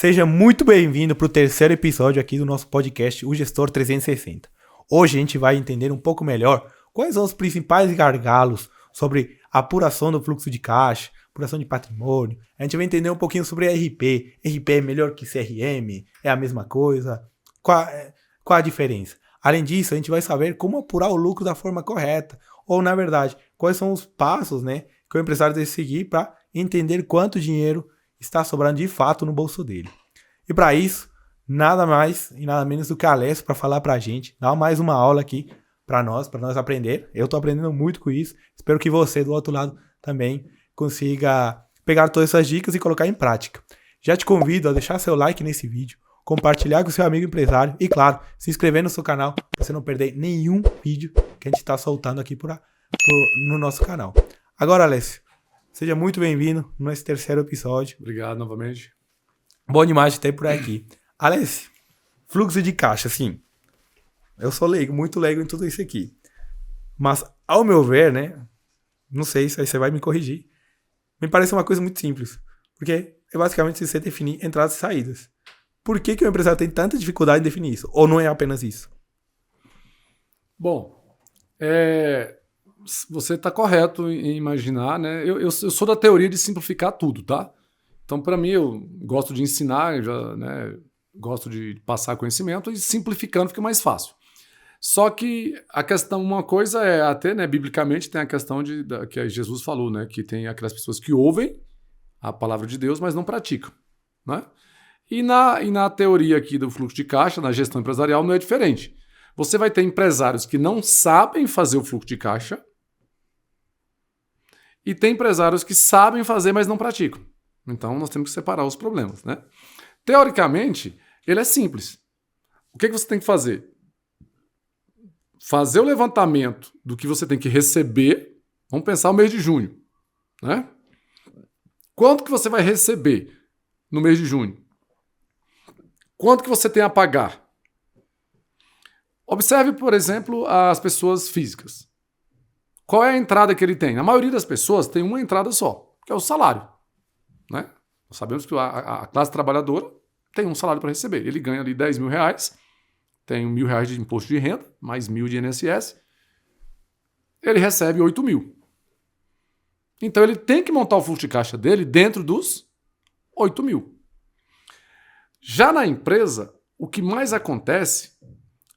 Seja muito bem-vindo para o terceiro episódio aqui do nosso podcast, o Gestor 360. Hoje a gente vai entender um pouco melhor quais são os principais gargalos sobre a apuração do fluxo de caixa, apuração de patrimônio. A gente vai entender um pouquinho sobre RP. RP é melhor que CRM? É a mesma coisa? Qual a diferença? Além disso, a gente vai saber como apurar o lucro da forma correta. Ou, na verdade, quais são os passos, que o empresário deve seguir para entender quanto dinheiro está sobrando de fato no bolso dele. E para isso, nada mais e nada menos do que a Alessio para falar para a gente, dar mais uma aula aqui para nós aprender. Eu estou aprendendo muito com isso. Espero que você do outro lado também consiga pegar todas essas dicas e colocar em prática. Já te convido a deixar seu like nesse vídeo, compartilhar com seu amigo empresário e, claro, se inscrever no seu canal para você não perder nenhum vídeo que a gente está soltando aqui no nosso canal. Agora, Alessio, seja muito bem-vindo nesse terceiro episódio. Obrigado novamente. Bom demais de ter por aqui. Alessio, fluxo de caixa, assim, eu sou leigo, muito leigo em tudo isso aqui. Mas, ao meu ver, não sei se aí você vai me corrigir, me parece uma coisa muito simples. Porque é basicamente você definir entradas e saídas. Por que o empresário tem tanta dificuldade em definir isso? Ou não é apenas isso? Bom, você está correto em imaginar, né? Eu sou da teoria de simplificar tudo, tá? Então, para mim, eu gosto de ensinar, gosto de passar conhecimento e simplificando fica mais fácil. Só que a questão, uma coisa é até, biblicamente, tem a questão que Jesus falou, que tem aquelas pessoas que ouvem a palavra de Deus, mas não praticam, né? E na teoria aqui do fluxo de caixa, na gestão empresarial, não é diferente. Você vai ter empresários que não sabem fazer o fluxo de caixa e tem empresários que sabem fazer, mas não praticam. Então, nós temos que separar os problemas, né? Teoricamente, ele é simples. O que você tem que fazer? Fazer o levantamento do que você tem que receber. Vamos pensar o mês de junho, né? Quanto que você vai receber no mês de junho? Quanto que você tem a pagar? Observe, por exemplo, as pessoas físicas. Qual é a entrada que ele tem? A maioria das pessoas tem uma entrada só, que é o salário, né? Nós sabemos que a classe trabalhadora tem um salário para receber. Ele ganha ali 10 mil reais, tem R$1.000 de imposto de renda, mais 1.000 de INSS, ele recebe 8 mil. Então ele tem que montar o fluxo de caixa dele dentro dos 8 mil. Já na empresa, o que mais acontece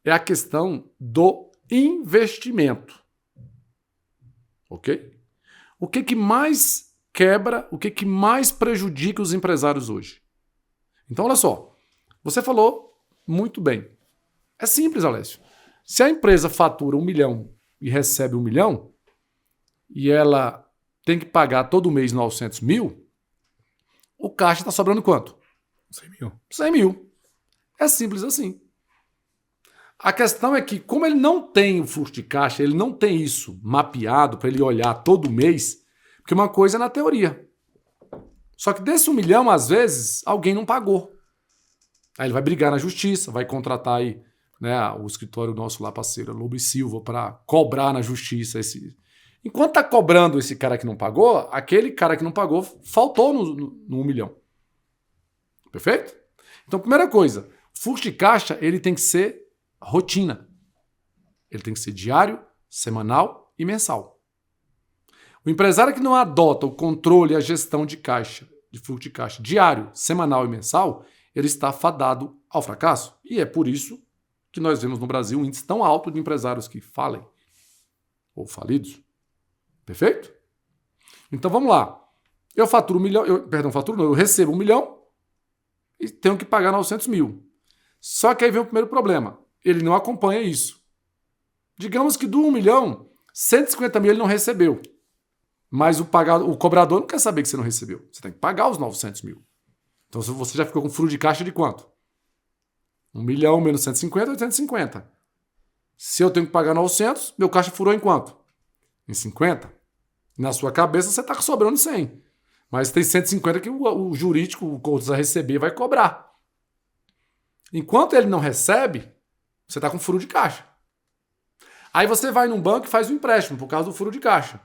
é a questão do investimento. Ok? O que mais quebra, o que mais prejudica os empresários hoje? Então, olha só. Você falou muito bem. É simples, Alessio. Se a empresa fatura 1 milhão e recebe 1 milhão, e ela tem que pagar todo mês 900 mil, o caixa está sobrando quanto? 100 mil. 100 mil. É simples assim. A questão é que, como ele não tem o fluxo de caixa, ele não tem isso mapeado para ele olhar todo mês, porque uma coisa é na teoria. Só que desse 1 milhão, às vezes, alguém não pagou. Aí ele vai brigar na justiça, vai contratar aí, o escritório nosso lá, parceiro, Lobo e Silva, para cobrar na justiça esse. Enquanto está cobrando esse cara que não pagou, aquele cara que não pagou faltou no 1 milhão. Perfeito? Então, primeira coisa, o fluxo de caixa ele tem que ser rotina. Ele tem que ser diário, semanal e mensal. O empresário que não adota o controle e a gestão de caixa, de fluxo de caixa diário, semanal e mensal, ele está fadado ao fracasso. E é por isso que nós vemos no Brasil um índice tão alto de empresários que falem ou falidos. Perfeito? Então vamos lá. Eu faturo 1 milhão, eu recebo 1 milhão e tenho que pagar 900 mil. Só que aí vem o primeiro problema. Ele não acompanha isso. Digamos que do 1 milhão, 150 mil ele não recebeu. Mas o cobrador não quer saber que você não recebeu. Você tem que pagar os 900 mil. Então você já ficou com furo de caixa de quanto? 1 milhão menos 150, 850. Se eu tenho que pagar 900, meu caixa furou em quanto? Em 50. Na sua cabeça você está sobrando 100. Mas tem 150 que o jurídico, o que vai receber, vai cobrar. Enquanto ele não recebe, você está com furo de caixa. Aí você vai num banco e faz um empréstimo por causa do furo de caixa.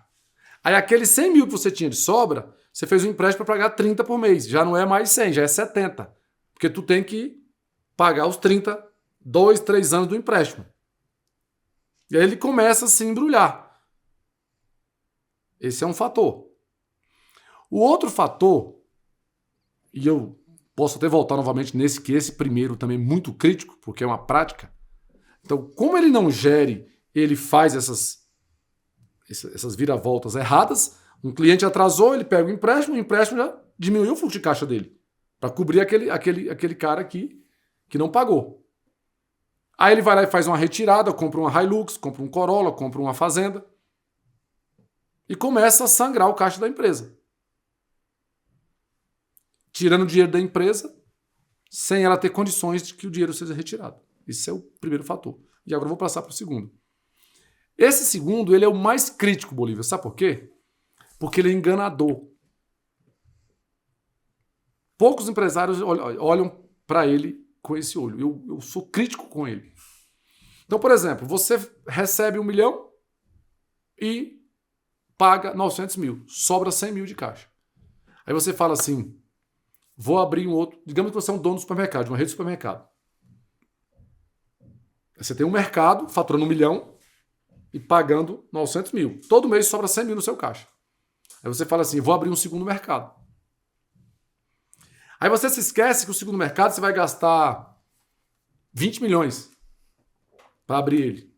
Aí aqueles 100 mil que você tinha de sobra, você fez um empréstimo para pagar 30 por mês. Já não é mais 100, já é 70. Porque tu tem que pagar os 30, 2, 3 anos do empréstimo. E aí ele começa a se embrulhar. Esse é um fator. O outro fator, e eu posso até voltar novamente nesse, que esse primeiro também é muito crítico, porque é uma prática. Então, como ele não gere, ele faz essas viravoltas erradas. Um cliente atrasou, ele pega o empréstimo já diminuiu o fluxo de caixa dele, para cobrir aquele cara aqui que não pagou. Aí ele vai lá e faz uma retirada, compra uma Hilux, compra um Corolla, compra uma fazenda e começa a sangrar o caixa da empresa. Tirando o dinheiro da empresa sem ela ter condições de que o dinheiro seja retirado. Esse é o primeiro fator. E agora eu vou passar para o segundo. Esse segundo, ele é o mais crítico, Bolívia. Sabe por quê? Porque ele é enganador. Poucos empresários olham para ele com esse olho. Eu sou crítico com ele. Então, por exemplo, você recebe 1 milhão e paga 900 mil. Sobra 100 mil de caixa. Aí você fala assim, vou abrir um outro... Digamos que você é um dono do supermercado, de uma rede de supermercado. Você tem um mercado faturando 1 milhão e pagando 900 mil. Todo mês sobra 100 mil no seu caixa. Aí você fala assim, vou abrir um segundo mercado. Aí você se esquece que o segundo mercado você vai gastar 20 milhões para abrir ele.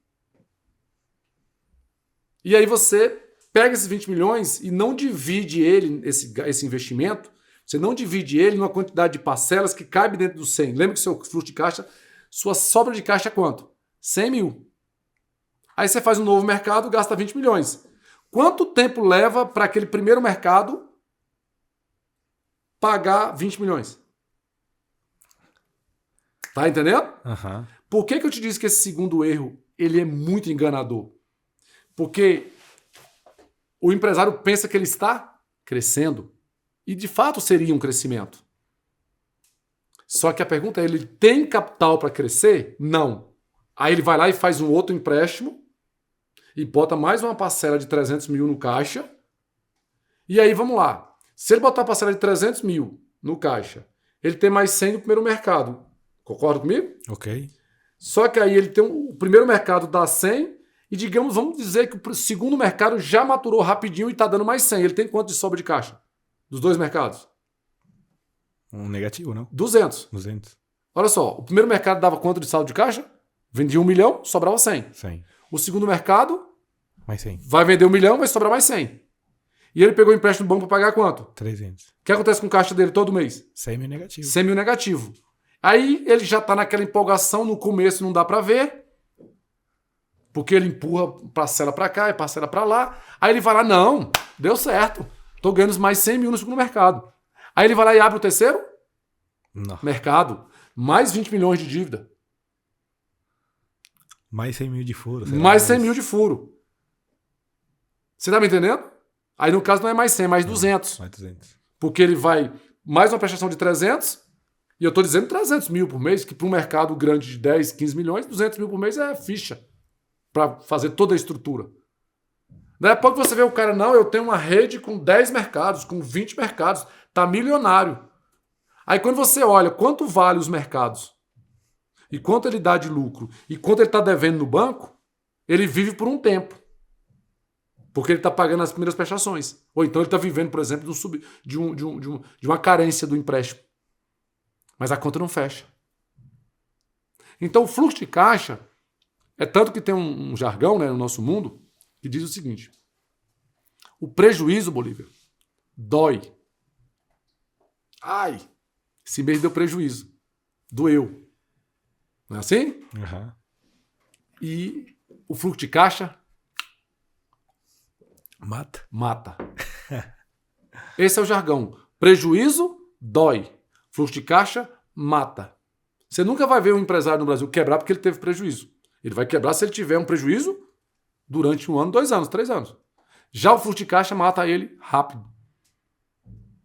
E aí você pega esses 20 milhões e não divide ele, esse investimento, você não divide ele numa quantidade de parcelas que cabe dentro do 100. Lembra que seu fluxo de caixa, sua sobra de caixa é quanto? 100 mil. Aí você faz um novo mercado, gasta 20 milhões. Quanto tempo leva para aquele primeiro mercado pagar 20 milhões? Tá entendendo? Uhum. Por que eu te disse que esse segundo erro ele é muito enganador? Porque o empresário pensa que ele está crescendo e de fato seria um crescimento. Só que a pergunta é, ele tem capital para crescer? Não. Aí ele vai lá e faz um outro empréstimo e bota mais uma parcela de 300 mil no caixa. E aí, vamos lá. Se ele botar a parcela de 300 mil no caixa, ele tem mais 100 no primeiro mercado. Concorda comigo? Ok. Só que aí ele tem o primeiro mercado dá 100 e, digamos, vamos dizer que o segundo mercado já maturou rapidinho e está dando mais 100. Ele tem quanto de sobra de caixa? Dos dois mercados? Um negativo, não? 200. 200. Olha só, o primeiro mercado dava quanto de saldo de caixa? Vendia 1 milhão, sobrava 100. 100. O segundo mercado Mais 100. vai vender 1 milhão, vai sobrar mais 100. E ele pegou o empréstimo do banco para pagar quanto? 300. O que acontece com o caixa dele todo mês? 100 mil negativo. 100 mil negativo. Aí ele já está naquela empolgação, no começo não dá para ver, porque ele empurra parcela para cá e parcela para lá. Aí ele vai lá, não, deu certo, estou ganhando mais 100 mil no segundo mercado. Aí ele vai lá e abre o terceiro Não. mercado, mais 20 milhões de dívida. Mais 100 mil de furo. Mais 100 mil de furo. Você tá me entendendo? Aí no caso não é mais 100, é mais 200. Mais 200. Porque ele vai mais uma prestação de 300, e eu estou dizendo 300 mil por mês, que para um mercado grande de 10, 15 milhões, 200 mil por mês é ficha para fazer toda a estrutura. Daí a pouco você vê o cara, não, eu tenho uma rede com 10 mercados, com 20 mercados, tá milionário. Aí quando você olha quanto vale os mercados, e quanto ele dá de lucro, e quanto ele está devendo no banco, ele vive por um tempo. Porque ele está pagando as primeiras prestações. Ou então ele está vivendo, por exemplo, de uma carência do empréstimo. Mas a conta não fecha. Então o fluxo de caixa é tanto que tem um jargão, né, no nosso mundo que diz o seguinte: o prejuízo, Bolívia, dói. Ai, esse mês deu prejuízo. Doeu. Não é assim? Uhum. E o fluxo de caixa Mata. mata. Esse é o jargão. Prejuízo dói. Fluxo de caixa mata. Você nunca vai ver um empresário no Brasil quebrar porque ele teve prejuízo. Ele vai quebrar se ele tiver um prejuízo durante 1 ano, 2 anos, 3 anos. Já o fluxo de caixa mata ele rápido.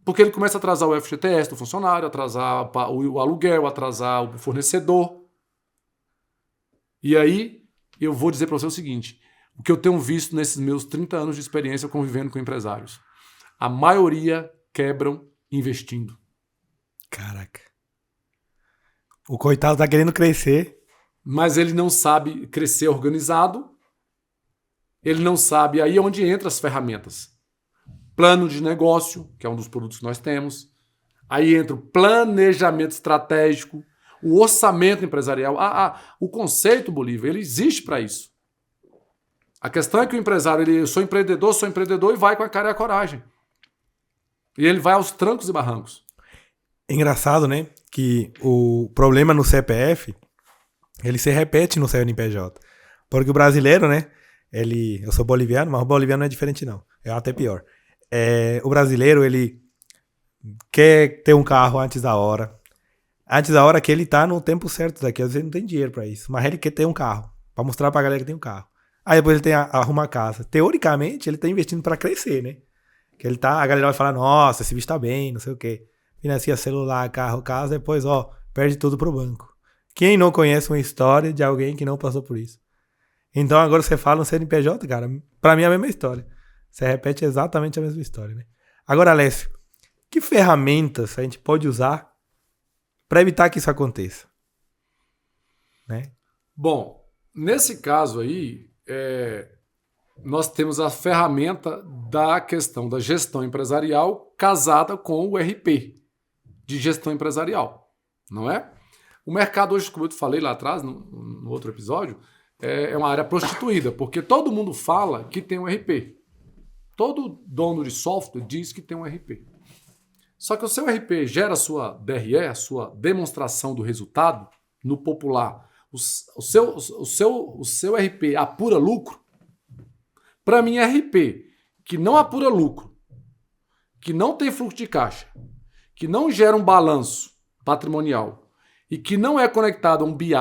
Porque ele começa a atrasar o FGTS do funcionário, atrasar o aluguel, atrasar o fornecedor. E aí, eu vou dizer para você o seguinte: o que eu tenho visto nesses meus 30 anos de experiência convivendo com empresários, a maioria quebram investindo. Caraca. O coitado tá querendo crescer. mas ele não sabe crescer organizado, ele não sabe aí onde entram as ferramentas. Plano de negócio, que é um dos produtos que nós temos. Aí entra o planejamento estratégico, o orçamento empresarial. O conceito, Bolívia, ele existe para isso. A questão é que o empresário, eu sou empreendedor e vai com a cara e a coragem. E ele vai aos trancos e barrancos. Engraçado, né? Que o problema no CPF, ele se repete no CNPJ. Porque o brasileiro, né? Eu sou boliviano, mas o boliviano não é diferente, não. É até pior. O brasileiro, ele quer ter um carro antes da hora. Antes da hora que ele tá no tempo certo daqui. Às vezes ele não tem dinheiro pra isso. Mas ele quer ter um carro. Pra mostrar pra galera que tem um carro. Aí depois ele arruma a casa. Teoricamente, ele tá investindo pra crescer, né? Que a galera vai falar, nossa, esse bicho tá bem, não sei o quê. Financia celular, carro, casa, depois, perde tudo pro banco. Quem não conhece uma história de alguém que não passou por isso? Então agora você fala no CNPJ, cara, pra mim é a mesma história. Você repete exatamente a mesma história, né? Agora, Alessio, que ferramentas a gente pode usar para evitar que isso aconteça? Né? Bom, nesse caso aí, nós temos a ferramenta da questão da gestão empresarial casada com o RP de gestão empresarial, não é? O mercado hoje, como eu te falei lá atrás, no outro episódio, é uma área prostituída, porque todo mundo fala que tem um RP. Todo dono de software diz que tem um RP. Só que o seu RP gera a sua DRE, a sua demonstração do resultado, no popular. O seu RP apura lucro? Para mim, RP que não apura lucro, que não tem fluxo de caixa, que não gera um balanço patrimonial e que não é conectado a um BI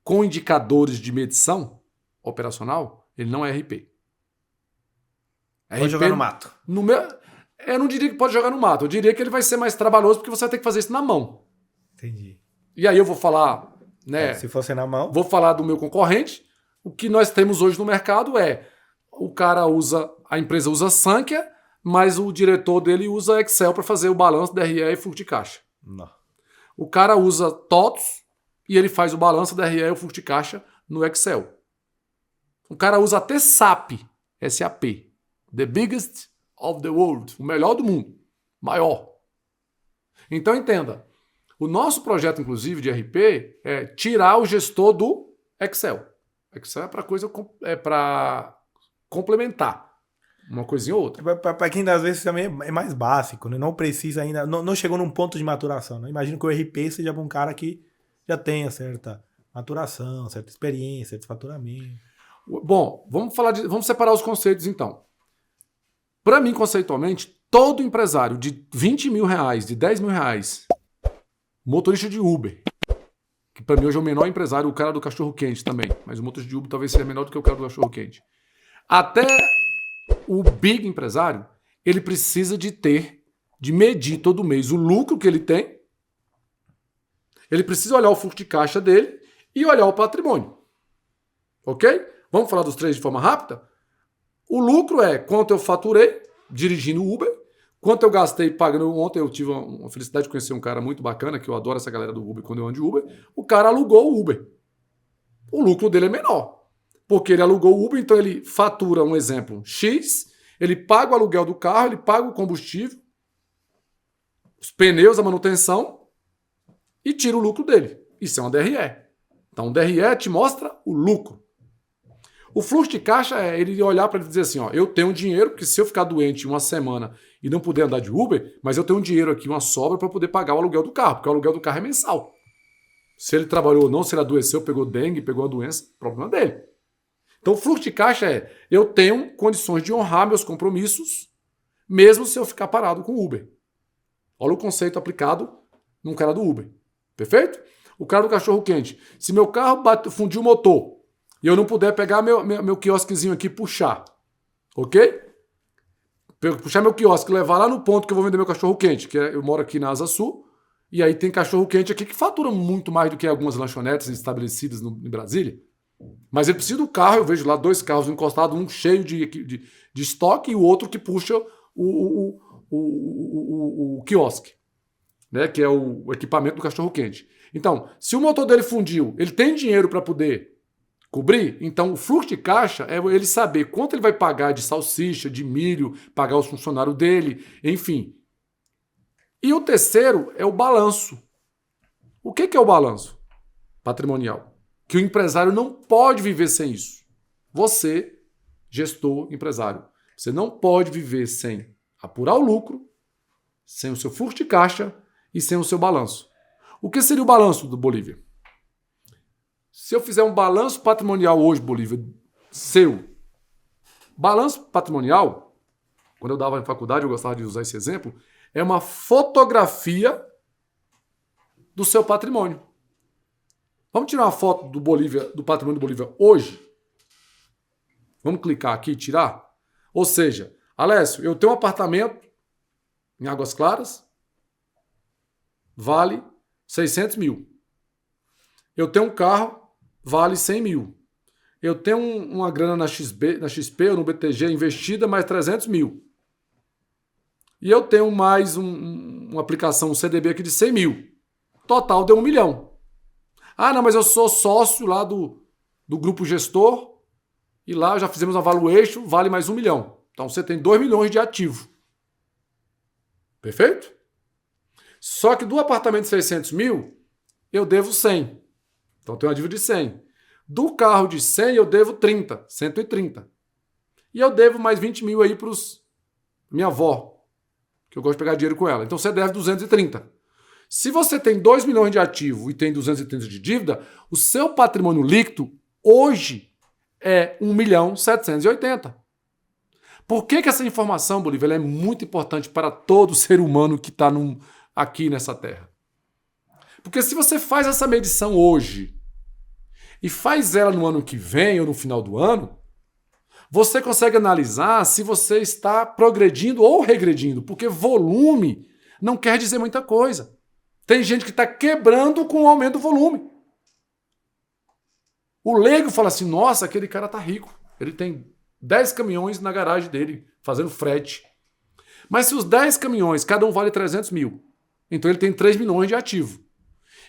com indicadores de medição operacional, ele não é RP. Pode jogar no mato. Eu não diria que pode jogar no mato. Eu diria que ele vai ser mais trabalhoso porque você vai ter que fazer isso na mão. Entendi. E aí eu vou falar, né? Se fosse na mão. Vou falar do meu concorrente. O que nós temos hoje no mercado a empresa usa Sankhya, mas o diretor dele usa Excel para fazer o balanço, DRE e fluxo de caixa. Não. O cara usa TOTS e ele faz o balanço, DRE e o fluxo de caixa no Excel. O cara usa até SAP, SAP. The biggest of the world. O melhor do mundo. Maior. Então entenda. O nosso projeto, inclusive, de RP é tirar o gestor do Excel. Excel é para complementar uma coisinha ou outra. Para quem às vezes também é mais básico, né? Não precisa ainda, não chegou num ponto de maturação. Né? Imagino que o RP seja para um cara que já tenha certa maturação, certa experiência, certo faturamento. Bom, vamos separar os conceitos então. Para mim, conceitualmente, todo empresário de 20 mil reais, de 10 mil reais, motorista de Uber, que para mim hoje é o menor empresário, o cara do cachorro-quente também, mas o motorista de Uber talvez seja menor do que o cara do cachorro-quente. Até o big empresário, ele precisa de medir todo mês o lucro que ele tem, ele precisa olhar o fluxo de caixa dele e olhar o patrimônio. Ok? Vamos falar dos três de forma rápida? O lucro é quanto eu faturei dirigindo o Uber, quanto eu gastei pagando. Ontem eu tive uma felicidade de conhecer um cara muito bacana, que eu adoro essa galera do Uber quando eu ando de Uber. O cara alugou o Uber. O lucro dele é menor, porque ele alugou o Uber, então ele fatura, um exemplo, X, ele paga o aluguel do carro, ele paga o combustível, os pneus, a manutenção e tira o lucro dele. Isso é uma DRE. Então o DRE te mostra o lucro. O fluxo de caixa é ele olhar para ele dizer assim, eu tenho dinheiro, porque se eu ficar doente uma semana e não puder andar de Uber, mas eu tenho um dinheiro aqui, uma sobra para poder pagar o aluguel do carro, porque o aluguel do carro é mensal. Se ele trabalhou ou não, se ele adoeceu, pegou dengue, pegou a doença, problema dele. Então o fluxo de caixa é, eu tenho condições de honrar meus compromissos, mesmo se eu ficar parado com o Uber. Olha o conceito aplicado num cara do Uber. Perfeito? O cara do cachorro-quente. Se meu carro fundiu o motor, e eu não puder pegar meu quiosquezinho aqui e puxar, ok? Puxar meu quiosque, levar lá no ponto que eu vou vender meu cachorro-quente, que eu moro aqui na Asa Sul, e aí tem cachorro-quente aqui que fatura muito mais do que algumas lanchonetes estabelecidas em Brasília. Mas ele precisa do carro, eu vejo lá 2 carros encostados, um cheio de estoque e o outro que puxa o quiosque. né, que é o equipamento do cachorro-quente. Então, se o motor dele fundiu, ele tem dinheiro para poder cobrir, então o fluxo de caixa é ele saber quanto ele vai pagar de salsicha, de milho, pagar os funcionários dele, enfim. E o terceiro é o balanço. O que é o balanço patrimonial? Que o empresário não pode viver sem isso. Você, gestor, empresário, você não pode viver sem apurar o lucro, sem o seu fluxo de caixa e sem o seu balanço. O que seria o balanço do Bolívia? Se eu fizer um balanço patrimonial hoje, Bolívia, seu. Balanço patrimonial, quando eu dava em faculdade, eu gostava de usar esse exemplo, é uma fotografia do seu patrimônio. Vamos tirar uma foto do Bolívia, do patrimônio do Bolívia hoje? Vamos clicar aqui e tirar? Ou seja, Alessio, eu tenho um apartamento em Águas Claras, vale 600 mil. Eu tenho um carro, vale 100 mil. Eu tenho uma grana na XP ou no BTG investida, mais 300 mil. E eu tenho mais uma aplicação, um CDB aqui de 100 mil. Total deu 1 milhão. Ah, não, mas eu sou sócio lá do grupo gestor e lá já fizemos uma valuation, vale mais 1 milhão. Então você tem 2 milhões de ativo. Perfeito? Só que do apartamento de 600 mil, eu devo 100. Então eu tenho uma dívida de 100. Do carro de 100, eu devo 30, 130. E eu devo mais 20 mil aí para minha avó, que eu gosto de pegar dinheiro com ela. Então você deve 230. Se você tem 2 milhões de ativo e tem 230 de dívida, o seu patrimônio líquido hoje é 1 milhão 780. Por que essa informação, Bolívia, ela é muito importante para todo ser humano que está aqui nessa terra? Porque se você faz essa medição hoje e faz ela no ano que vem ou no final do ano, você consegue analisar se você está progredindo ou regredindo, porque volume não quer dizer muita coisa. Tem gente que está quebrando com o aumento do volume. O leigo fala assim, nossa, aquele cara está rico, ele tem 10 caminhões na garagem dele, fazendo frete. Mas se os 10 caminhões, cada um vale 300 mil, então ele tem 3 milhões de ativo.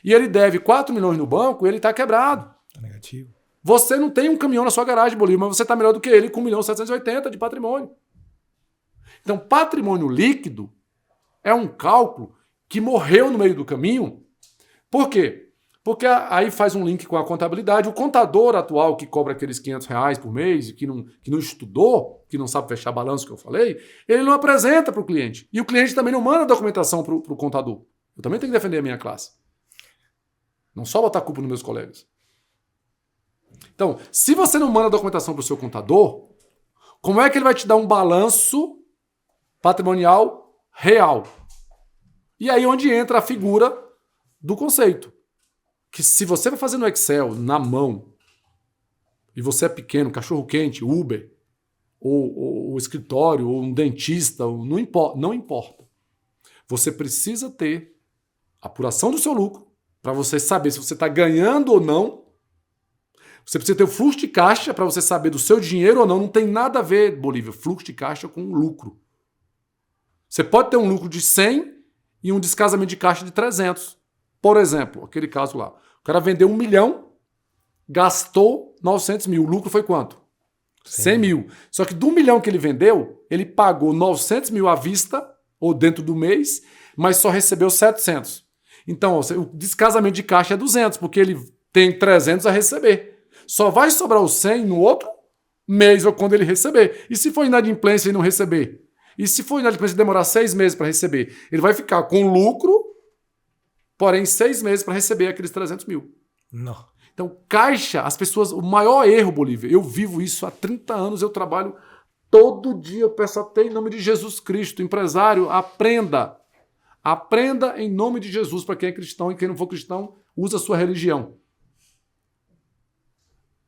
E ele deve 4 milhões no banco, ele está quebrado. Tá negativo. Você não tem um caminhão na sua garagem, Bolívia, mas você está melhor do que ele com 1 milhão 780 de patrimônio. Então, patrimônio líquido é um cálculo que morreu no meio do caminho. Por quê? Porque aí faz um link com a contabilidade. O contador atual que cobra aqueles R$500 por mês, que não estudou, que não sabe fechar balanço que eu falei, ele não apresenta para o cliente. E o cliente também não manda documentação para o contador. Eu também tenho que defender a minha classe. Não só botar culpa nos meus colegas. Então, se você não manda documentação para o seu contador, como é que ele vai te dar um balanço patrimonial real? E aí onde entra a figura do conceito. Que se você vai fazer no Excel, na mão, e você é pequeno, cachorro-quente, Uber, ou escritório, ou um dentista, não importa. Você precisa ter apuração do seu lucro para você saber se você está ganhando ou não. Você precisa ter o fluxo de caixa para você saber do seu dinheiro ou não. Não tem nada a ver, Bolívia, fluxo de caixa com lucro. Você pode ter um lucro de 100 e um descasamento de caixa de 300. Por exemplo, aquele caso lá. O cara vendeu 1 milhão, gastou 900 mil. O lucro foi quanto? 100 mil. Só que do 1 milhão que ele vendeu, ele pagou 900 mil à vista, ou dentro do mês, mas só recebeu 700. Então, o descasamento de caixa é 200, porque ele tem 300 a receber. Só vai sobrar o 100 no outro mês ou quando ele receber. E se for inadimplência e não receber? E se for inadimplência e demorar 6 meses para receber? Ele vai ficar com lucro, porém 6 meses para receber aqueles 300 mil. Não. Então, caixa, as pessoas... O maior erro, Bolívia, eu vivo isso há 30 anos, eu trabalho todo dia, eu peço até em nome de Jesus Cristo. Empresário, aprenda. Aprenda em nome de Jesus para quem é cristão e quem não for cristão, usa a sua religião.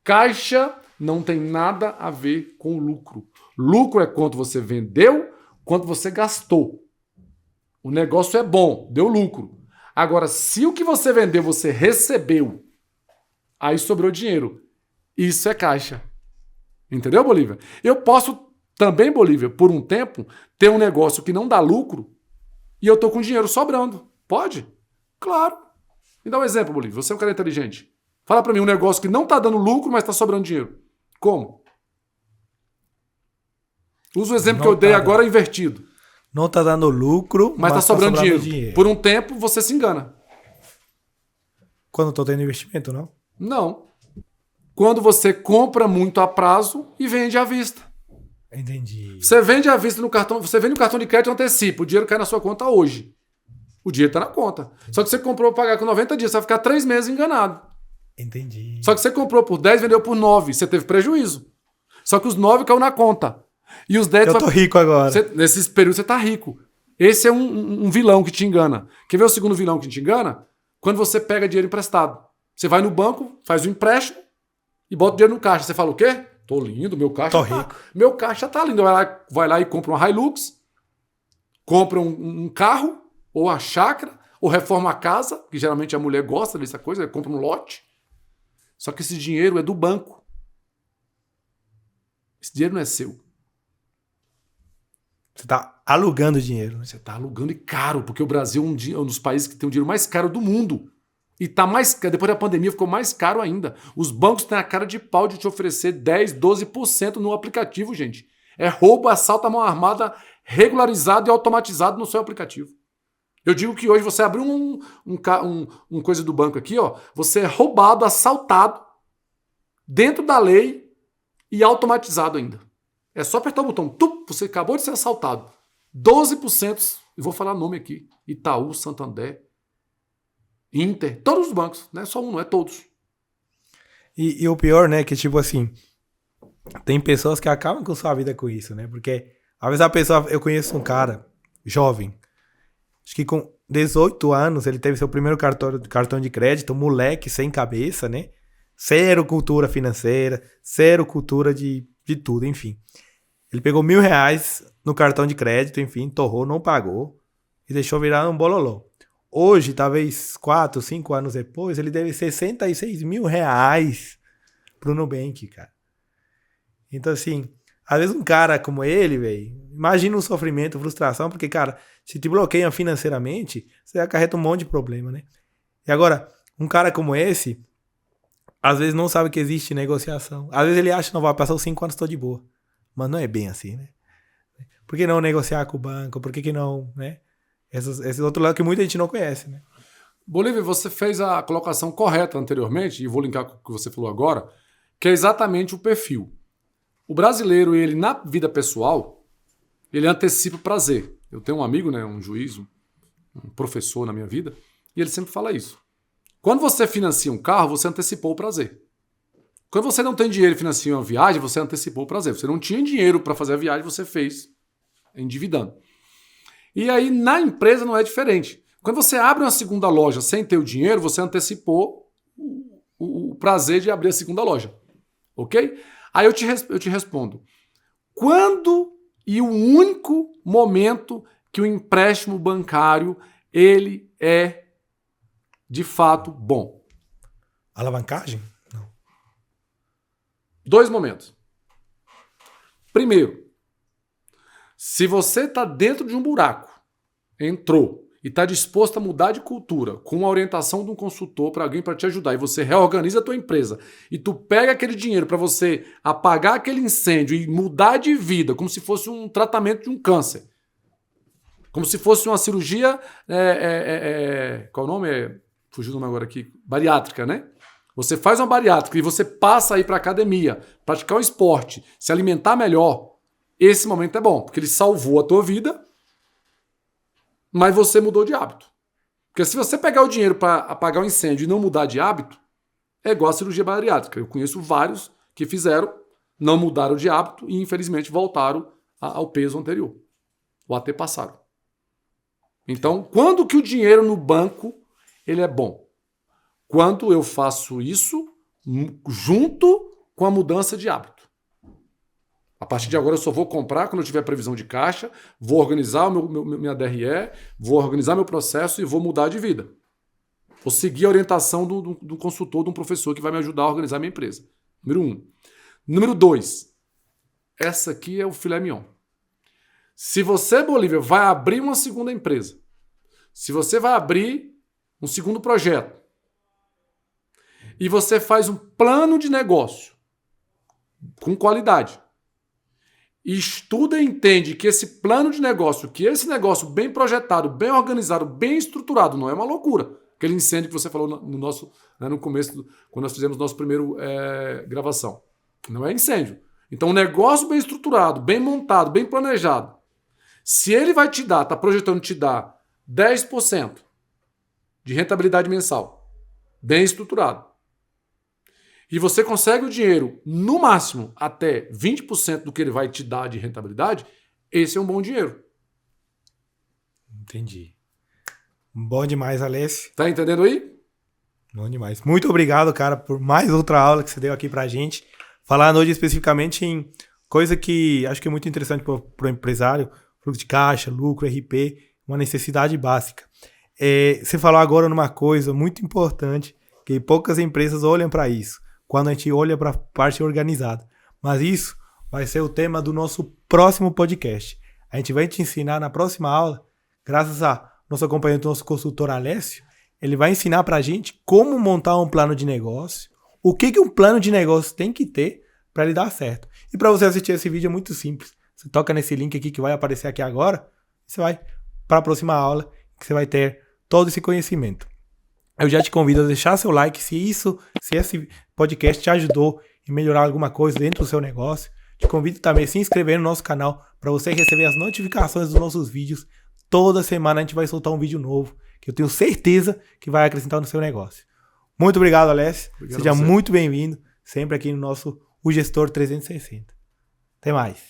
Caixa não tem nada a ver com lucro. Lucro é quanto você vendeu, quanto você gastou. O negócio é bom, deu lucro. Agora, se o que você vendeu você recebeu, aí sobrou dinheiro. Isso é caixa. Entendeu, Bolívia? Eu posso também, Bolívia, por um tempo, ter um negócio que não dá lucro e eu estou com dinheiro sobrando. Pode? Claro. Me dá um exemplo, Bolívia. Você é um cara inteligente. Fala para mim um negócio que não está dando lucro, mas está sobrando dinheiro. Como? Usa o exemplo que eu dei agora invertido. Não está dando lucro, mas está sobrando dinheiro. Por um tempo, você se engana. Quando estou tendo investimento, não? Não. Quando você compra muito a prazo e vende à vista. Entendi. Você vende à vista no cartão, você vende no cartão de crédito e antecipa. O dinheiro cai na sua conta hoje. O dinheiro está na conta. Só que você comprou para pagar com 90 dias, você vai ficar 3 meses enganado. Entendi. Só que você comprou por 10, vendeu por 9, você teve prejuízo. Só que os 9 caiu na conta. E os 10... Eu tô rico agora. Nesse período você tá rico. Esse é um vilão que te engana. Quer ver o segundo vilão que te engana? Quando você pega dinheiro emprestado. Você vai no banco, faz um empréstimo e bota o dinheiro no caixa. Você fala o quê? Tô lindo, meu caixa tô tá... rico. Meu caixa tá lindo. Vai lá e compra uma Hilux, compra um carro, ou uma chácara, ou reforma a casa, que geralmente a mulher gosta dessa coisa, compra um lote. Só que esse dinheiro é do banco. Esse dinheiro não é seu. Você tá alugando dinheiro. Né? Você tá alugando e caro, porque o Brasil é um dos países que tem o dinheiro mais caro do mundo. E tá mais caro, depois da pandemia ficou mais caro ainda. Os bancos têm a cara de pau de te oferecer 10%, 12% no aplicativo, gente. É roubo, assalto à mão armada regularizado e automatizado no seu aplicativo. Eu digo que hoje você abriu um coisa do banco aqui, ó, você é roubado, assaltado, dentro da lei e automatizado ainda. É só apertar o botão, você acabou de ser assaltado. 12%, eu vou falar nome aqui, Itaú, Santander, Inter, todos os bancos, não é só um, não é todos. E o pior, né, que tipo assim, tem pessoas que acabam com sua vida com isso, né, porque às vezes a pessoa, eu conheço um cara jovem, acho que com 18 anos ele teve seu primeiro cartão de crédito, moleque sem cabeça, né, zero cultura financeira, zero cultura de tudo, enfim. Ele pegou R$1.000 no cartão de crédito, enfim, torrou, não pagou e deixou virar um bololô. Hoje, talvez 4, 5 anos depois, ele deve R$66 mil pro Nubank, cara. Então, assim, às vezes um cara como ele, velho, imagina um sofrimento, frustração, porque, cara, se te bloqueiam financeiramente, você acarreta um monte de problema, né? E agora, um cara como esse, às vezes não sabe que existe negociação. Às vezes ele acha que não vai passar os 5 anos, estou de boa. Mas não é bem assim, né? Por que não negociar com o banco? Por que não, né? Esse outro lado que muita gente não conhece, né? Bolívia, você fez a colocação correta anteriormente, e vou linkar com o que você falou agora, que é exatamente o perfil. O brasileiro, ele na vida pessoal, ele antecipa o prazer. Eu tenho um amigo, né, um juiz, um professor na minha vida, e ele sempre fala isso. Quando você financia um carro, você antecipou o prazer. Quando você não tem dinheiro e financia uma viagem, você antecipou o prazer. Você não tinha dinheiro para fazer a viagem, você fez endividando. E aí, na empresa não é diferente. Quando você abre uma segunda loja sem ter o dinheiro, você antecipou o prazer de abrir a segunda loja. Ok? Aí eu te respondo. Quando e o único momento que o empréstimo bancário ele é, de fato, bom? Alavancagem? Não. 2 momentos. Primeiro, se você está dentro de um buraco, entrou e está disposto a mudar de cultura com a orientação de um consultor para alguém para te ajudar e você reorganiza a tua empresa e tu pega aquele dinheiro para você apagar aquele incêndio e mudar de vida como se fosse um tratamento de um câncer, como se fosse uma cirurgia, qual o nome? Fugiu o nome agora aqui. Bariátrica, né? Você faz uma bariátrica e você passa a ir para academia, praticar um esporte, se alimentar melhor. Esse momento é bom, porque ele salvou a tua vida, mas você mudou de hábito. Porque se você pegar o dinheiro para apagar o incêndio e não mudar de hábito, é igual a cirurgia bariátrica. Eu conheço vários que fizeram, não mudaram de hábito e, infelizmente, voltaram ao peso anterior, ou até passaram. Então, quando que o dinheiro no banco ele é bom? Quando eu faço isso junto com a mudança de hábito. A partir de agora eu só vou comprar quando eu tiver previsão de caixa, vou organizar minha DRE, vou organizar meu processo e vou mudar de vida. Vou seguir a orientação do consultor, de um professor que vai me ajudar a organizar minha empresa. Número 1. Número 2. Essa aqui é o filé mignon. Se você, Bolívia, vai abrir uma segunda empresa, se você vai abrir um segundo projeto e você faz um plano de negócio com qualidade, e estuda e entende que esse plano de negócio, que esse negócio bem projetado, bem organizado, bem estruturado, não é uma loucura. Aquele incêndio que você falou no começo, quando nós fizemos nosso primeiro gravação. Não é incêndio. Então, um negócio bem estruturado, bem montado, bem planejado, se ele vai te dar, está projetando te dar 10% de rentabilidade mensal, bem estruturado, e você consegue o dinheiro, no máximo, até 20% do que ele vai te dar de rentabilidade, esse é um bom dinheiro. Entendi. Bom demais, Alessio. Tá entendendo aí? Bom demais. Muito obrigado, cara, por mais outra aula que você deu aqui pra gente. Falando hoje especificamente em coisa que acho que é muito interessante pro empresário, fluxo de caixa, lucro, RP, uma necessidade básica. Você falou agora numa coisa muito importante, que poucas empresas olham para isso, quando a gente olha para a parte organizada. Mas isso vai ser o tema do nosso próximo podcast. A gente vai te ensinar na próxima aula, graças a nosso acompanhante, nosso consultor Alessio, ele vai ensinar para a gente como montar um plano de negócio, o que um plano de negócio tem que ter para ele dar certo. E para você assistir esse vídeo é muito simples. Você toca nesse link aqui que vai aparecer aqui agora, você vai para a próxima aula, que você vai ter todo esse conhecimento. Eu já te convido a deixar seu like se esse podcast te ajudou em melhorar alguma coisa dentro do seu negócio. Te convido também a se inscrever no nosso canal para você receber as notificações dos nossos vídeos. Toda semana a gente vai soltar um vídeo novo, que eu tenho certeza que vai acrescentar no seu negócio. Muito obrigado, Alessio. Seja muito bem-vindo sempre aqui no nosso O Gestor 360. Até mais.